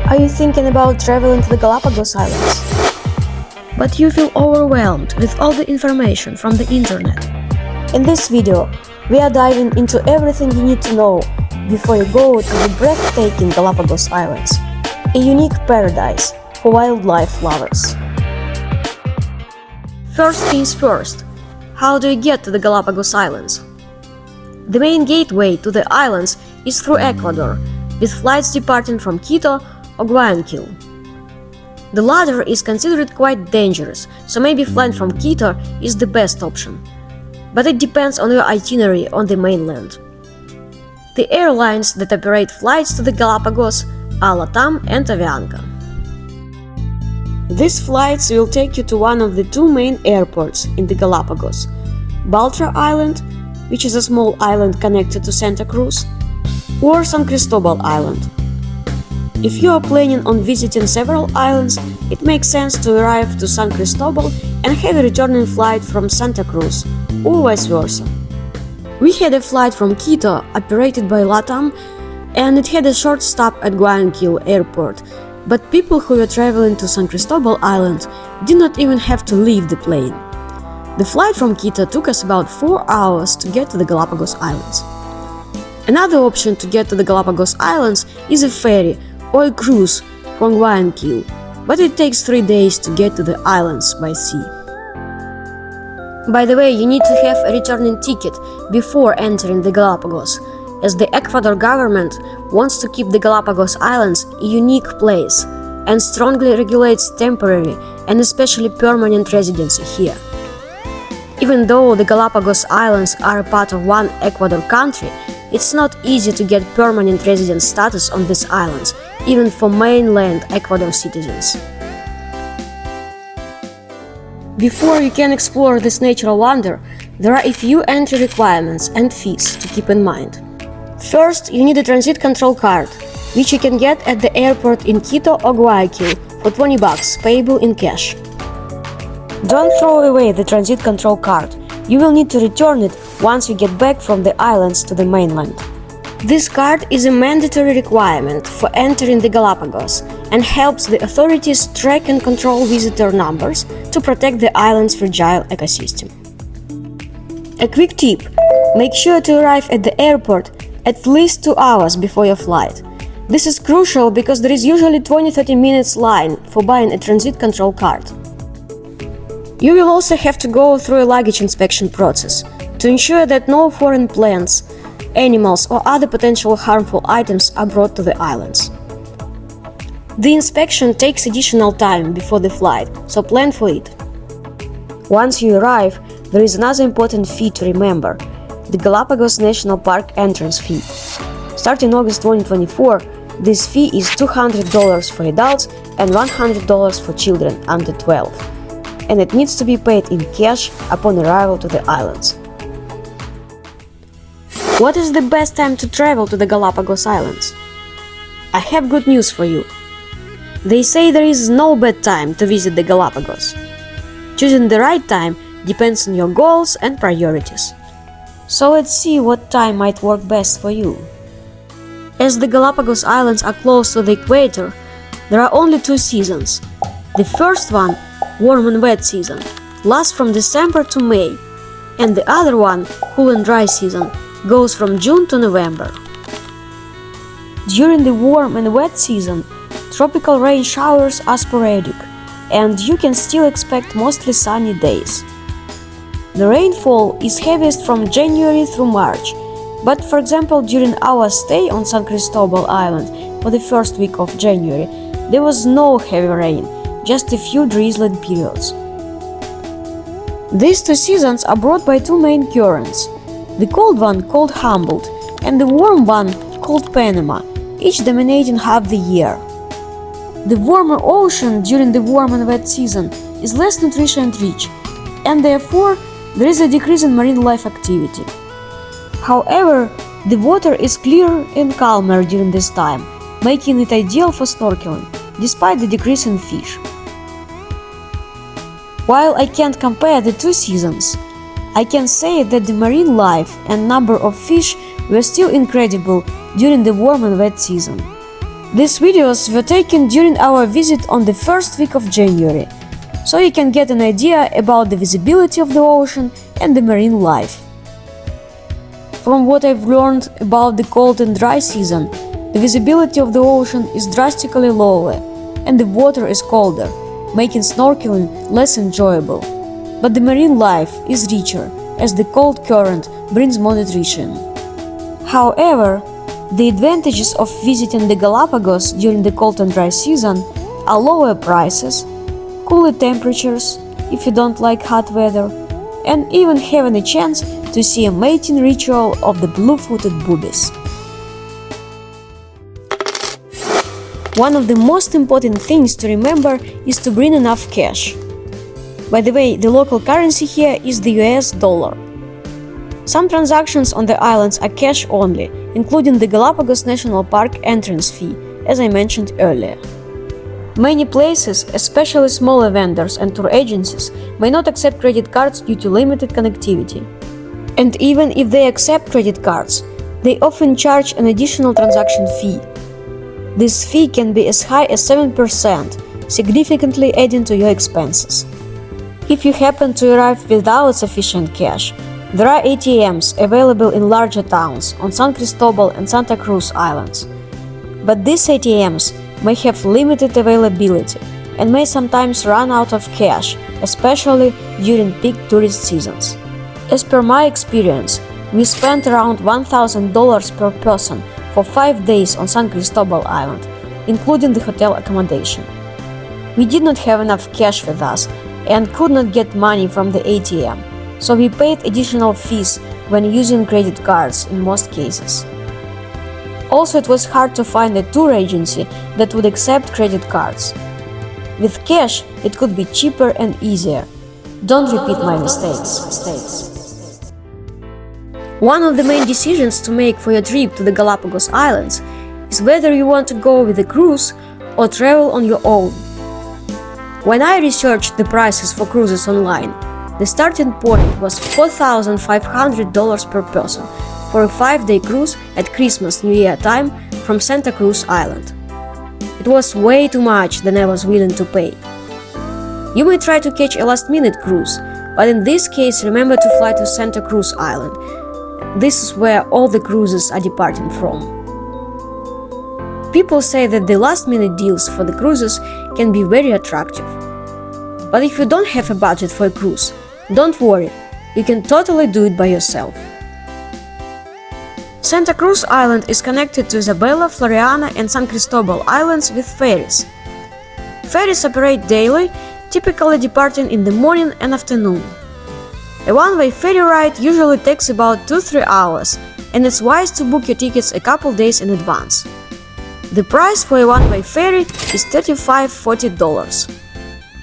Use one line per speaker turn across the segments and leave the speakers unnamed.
Are you thinking about traveling to the Galapagos Islands? But you feel overwhelmed with all the information from the internet. In this video, we are diving into everything you need to know before you go to the breathtaking Galapagos Islands, a unique paradise for wildlife lovers. First things first, how do you get to the Galapagos Islands? The main gateway to the islands is through Ecuador, with flights departing from Quito or Guayaquil. The latter is considered quite dangerous, so maybe flying from Quito is the best option. But it depends on your itinerary on the mainland. The airlines that operate flights to the Galapagos are LATAM and Avianca. These flights will take you to one of the two main airports in the Galapagos, Baltra Island, which is a small island connected to Santa Cruz, or San Cristobal Island. If you are planning on visiting several islands, it makes sense to arrive to San Cristobal and have a returning flight from Santa Cruz, or vice versa. We had a flight from Quito operated by LATAM, and it had a short stop at Guayaquil Airport, but people who were traveling to San Cristobal Island did not even have to leave the plane. The flight from Quito took us about 4 hours to get to the Galapagos Islands. Another option to get to the Galapagos Islands is a ferry or a cruise from Guayaquil, but it takes 3 days to get to the islands by sea. By the way, you need to have a returning ticket before entering the Galapagos, as the Ecuador government wants to keep the Galapagos Islands a unique place and strongly regulates temporary and especially permanent residency here. Even though the Galapagos Islands are a part of one Ecuador country, it's not easy to get permanent resident status on these islands, even for mainland Ecuador citizens. Before you can explore this natural wonder, there are a few entry requirements and fees to keep in mind. First, you need a transit control card, which you can get at the airport in Quito or Guayaquil for $20 payable in cash. Don't throw away the transit control card. You will need to return it once you get back from the islands to the mainland. This card is a mandatory requirement for entering the Galapagos and helps the authorities track and control visitor numbers to protect the island's fragile ecosystem. A quick tip: make sure to arrive at the airport at least 2 hours before your flight. This is crucial because there is usually 20-30 minutes line for buying a transit control card. You will also have to go through a luggage inspection process to ensure that no foreign plants, animals or other potential harmful items are brought to the islands. The inspection takes additional time before the flight, so plan for it. Once you arrive, there is another important fee to remember: the Galapagos National Park entrance fee. Starting August 2024, this fee is $200 for adults and $100 for children under 12. And it needs to be paid in cash upon arrival to the islands. What is the best time to travel to the Galapagos Islands? I have good news for you. They say there is no bad time to visit the Galapagos. Choosing the right time depends on your goals and priorities. So let's see what time might work best for you. As the Galapagos Islands are close to the equator, there are only 2 seasons. The first one, warm and wet season, lasts from December to May, and the other one, cool and dry season, goes from June to November. During the warm and wet season, tropical rain showers are sporadic, and you can still expect mostly sunny days. The rainfall is heaviest from January through March, but for example, during our stay on San Cristobal Island for the first week of January, there was no heavy rain, just a few drizzling periods. These 2 seasons are brought by 2 main currents, the cold one called Humboldt and the warm one called Panama, each dominating half the year. The warmer ocean during the warm and wet season is less nutrient-rich, and therefore there is a decrease in marine life activity. However, the water is clearer and calmer during this time, making it ideal for snorkeling, despite the decrease in fish. While I can't compare the 2 seasons, I can say that the marine life and number of fish were still incredible during the warm and wet season. These videos were taken during our visit on the first week of January, so you can get an idea about the visibility of the ocean and the marine life. From what I've learned about the cold and dry season, the visibility of the ocean is drastically lower and the water is colder, making snorkeling less enjoyable. But the marine life is richer as the cold current brings more nutrition. However, the advantages of visiting the Galapagos during the cold and dry season are lower prices, cooler temperatures if you don't like hot weather, and even having a chance to see a mating ritual of the blue-footed boobies. One of the most important things to remember is to bring enough cash. By the way, the local currency here is the US dollar. Some transactions on the islands are cash only, including the Galapagos National Park entrance fee, as I mentioned earlier. Many places, especially smaller vendors and tour agencies, may not accept credit cards due to limited connectivity. And even if they accept credit cards, they often charge an additional transaction fee. This fee can be as high as 7%, significantly adding to your expenses. If you happen to arrive without sufficient cash, there are ATMs available in larger towns on San Cristobal and Santa Cruz Islands. But these ATMs may have limited availability and may sometimes run out of cash, especially during peak tourist seasons. As per my experience, we spent around $1,000 per person for 5 days on San Cristobal Island, including the hotel accommodation. We did not have enough cash with us and could not get money from the ATM, so we paid additional fees when using credit cards in most cases. Also, it was hard to find a tour agency that would accept credit cards. With cash, it could be cheaper and easier. Don't repeat my mistakes. One of the main decisions to make for your trip to the Galapagos Islands is whether you want to go with a cruise or travel on your own. When I researched the prices for cruises online, the starting point was $4,500 per person for a 5-day cruise at Christmas-New Year time from Santa Cruz Island. It was way too much than I was willing to pay. You may try to catch a last-minute cruise, but in this case remember to fly to Santa Cruz Island. This is where all the cruises are departing from. People say that the last-minute deals for the cruises can be very attractive. But if you don't have a budget for a cruise, don't worry, you can totally do it by yourself. Santa Cruz Island is connected to Isabela, Floriana and San Cristobal Islands with ferries. Ferries operate daily, typically departing in the morning and afternoon. A one-way ferry ride usually takes about 2-3 hours, and it's wise to book your tickets a couple days in advance. The price for a one-way ferry is $35–40.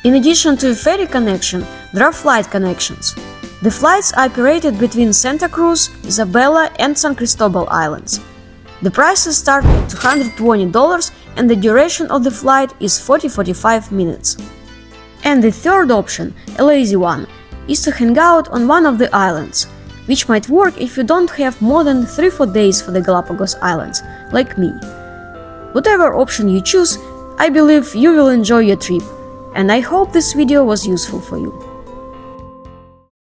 In addition to a ferry connection, there are flight connections. The flights are operated between Santa Cruz, Isabela and San Cristobal Islands. The prices start at $220 and the duration of the flight is 40–45 minutes. And the third option, a lazy one, is to hang out on one of the islands, which might work if you don't have more than 3–4 days for the Galapagos Islands, like me. Whatever option you choose, I believe you will enjoy your trip, and I hope this video was useful for you.